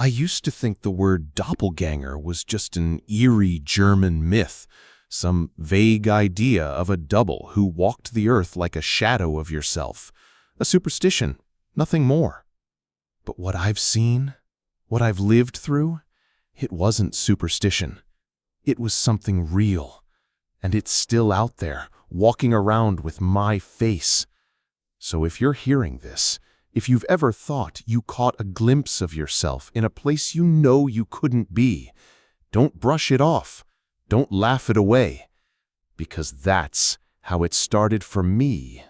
I used to think the word doppelganger was just an eerie German myth, some vague idea of a double who walked the earth like a shadow of yourself. A superstition, nothing more. But what I've seen, what I've lived through, it wasn't superstition. It was something real. And it's still out there, walking around with my face. So if you're hearing this, if you've ever thought you caught a glimpse of yourself in a place you know you couldn't be, don't brush it off. Don't laugh it away. Because that's how it started for me.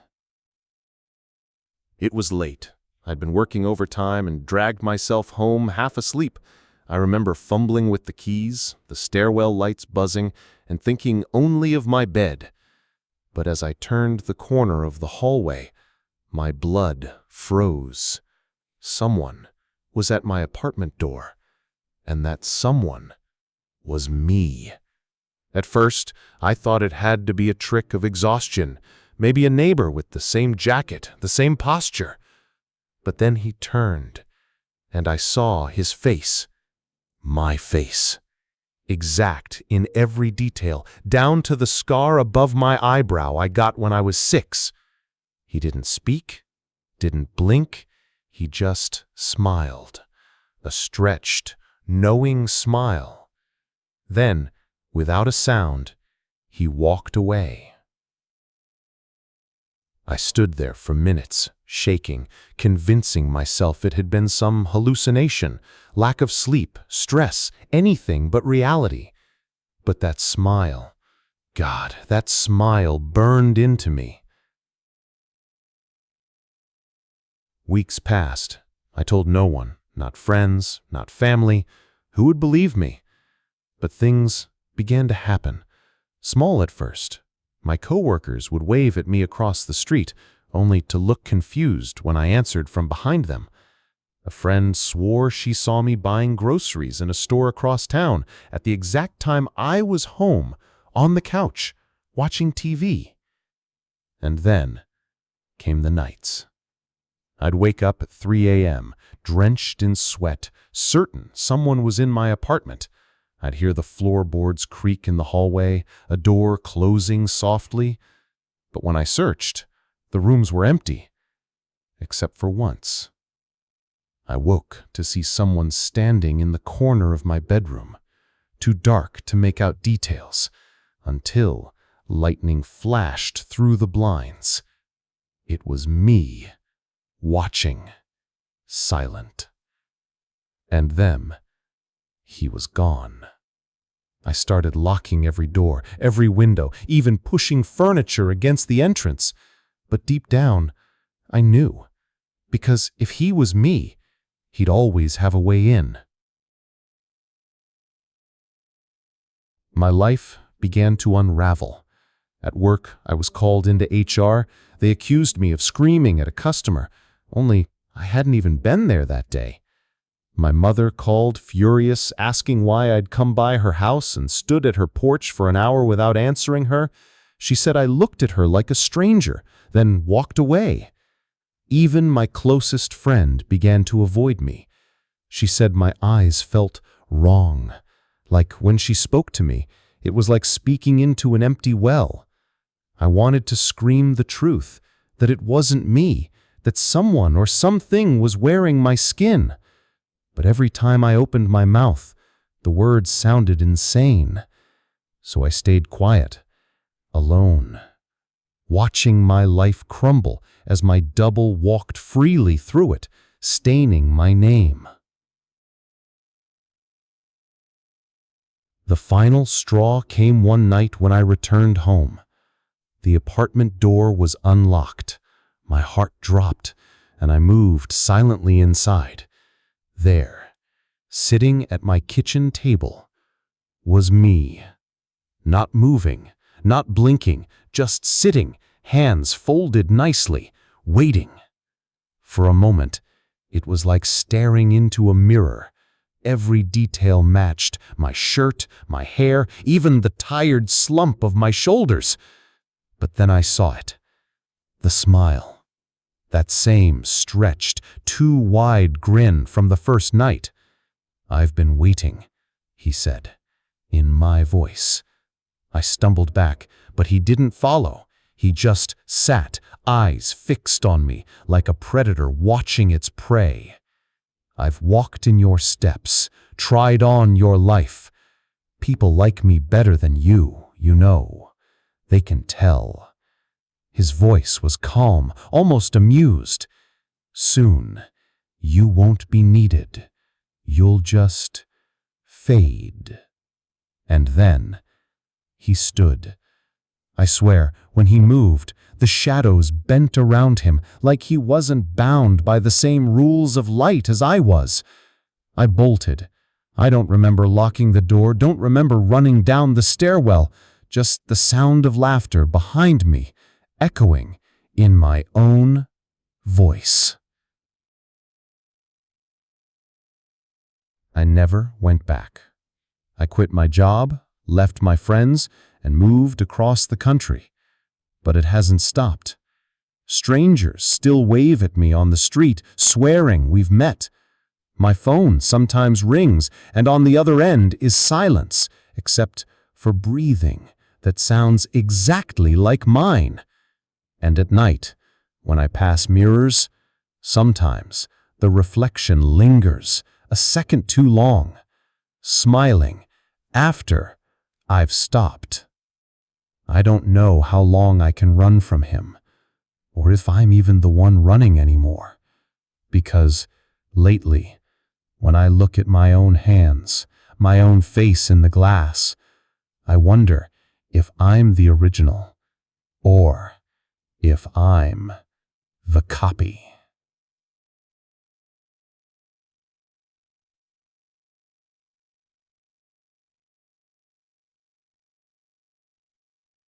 It was late. I'd been working overtime and dragged myself home half asleep. I remember fumbling with the keys, the stairwell lights buzzing, and thinking only of my bed. But as I turned the corner of the hallway, my blood froze. Someone was at my apartment door, and that someone was me. At first, I thought it had to be a trick of exhaustion, maybe a neighbor with the same jacket, the same posture. But then he turned, and I saw his face. My face. Exact in every detail, down to the scar above my eyebrow I got when I was 6. He didn't speak, didn't blink, he just smiled. A stretched, knowing smile. Then, without a sound, he walked away. I stood there for minutes, shaking, convincing myself it had been some hallucination, lack of sleep, stress, anything but reality. But that smile, God, that smile burned into me. Weeks passed. I told no one, not friends, not family. Who would believe me? But things began to happen. Small at first. My coworkers would wave at me across the street, only to look confused when I answered from behind them. A friend swore she saw me buying groceries in a store across town at the exact time I was home, on the couch, watching TV. And then came the nights. I'd wake up at 3 a.m., drenched in sweat, certain someone was in my apartment. I'd hear the floorboards creak in the hallway, a door closing softly. But when I searched, the rooms were empty, except for once. I woke to see someone standing in the corner of my bedroom, too dark to make out details, until lightning flashed through the blinds. It was me, watching, silent. And then, he was gone. I started locking every door, every window, even pushing furniture against the entrance. But deep down, I knew, because if he was me, he'd always have a way in. My life began to unravel. At work, I was called into HR. They accused me of screaming at a customer, only I hadn't even been there that day. My mother called, furious, asking why I'd come by her house and stood at her porch for an hour without answering her. She said I looked at her like a stranger, then walked away. Even my closest friend began to avoid me. She said my eyes felt wrong. Like when she spoke to me, it was like speaking into an empty well. I wanted to scream the truth, that it wasn't me, that someone or something was wearing my skin. But every time I opened my mouth, the words sounded insane. So I stayed quiet, alone, watching my life crumble as my double walked freely through it, staining my name. The final straw came one night when I returned home. The apartment door was unlocked. My heart dropped, and I moved silently inside. There, sitting at my kitchen table, was me. Not moving, not blinking, just sitting, hands folded nicely, waiting. For a moment, it was like staring into a mirror. Every detail matched, my shirt, my hair, even the tired slump of my shoulders. But then I saw it. The smile. That same stretched, too wide grin from the first night. "I've been waiting," he said, in my voice. I stumbled back, but he didn't follow. He just sat, eyes fixed on me, like a predator watching its prey. "I've walked in your steps, tried on your life. People like me better than you, you know. They can tell." His voice was calm, almost amused. "Soon, you won't be needed. You'll just fade." And then he stood. I swear, when he moved, the shadows bent around him like he wasn't bound by the same rules of light as I was. I bolted. I don't remember locking the door, don't remember running down the stairwell, just the sound of laughter behind me, echoing in my own voice. I never went back. I quit my job, left my friends, and moved across the country. But it hasn't stopped. Strangers still wave at me on the street, swearing we've met. My phone sometimes rings, and on the other end is silence, except for breathing that sounds exactly like mine. And at night, when I pass mirrors, sometimes the reflection lingers a second too long, smiling after I've stopped. I don't know how long I can run from him, or if I'm even the one running anymore. Because lately, when I look at my own hands, my own face in the glass, I wonder if I'm the original, or if I'm the copy.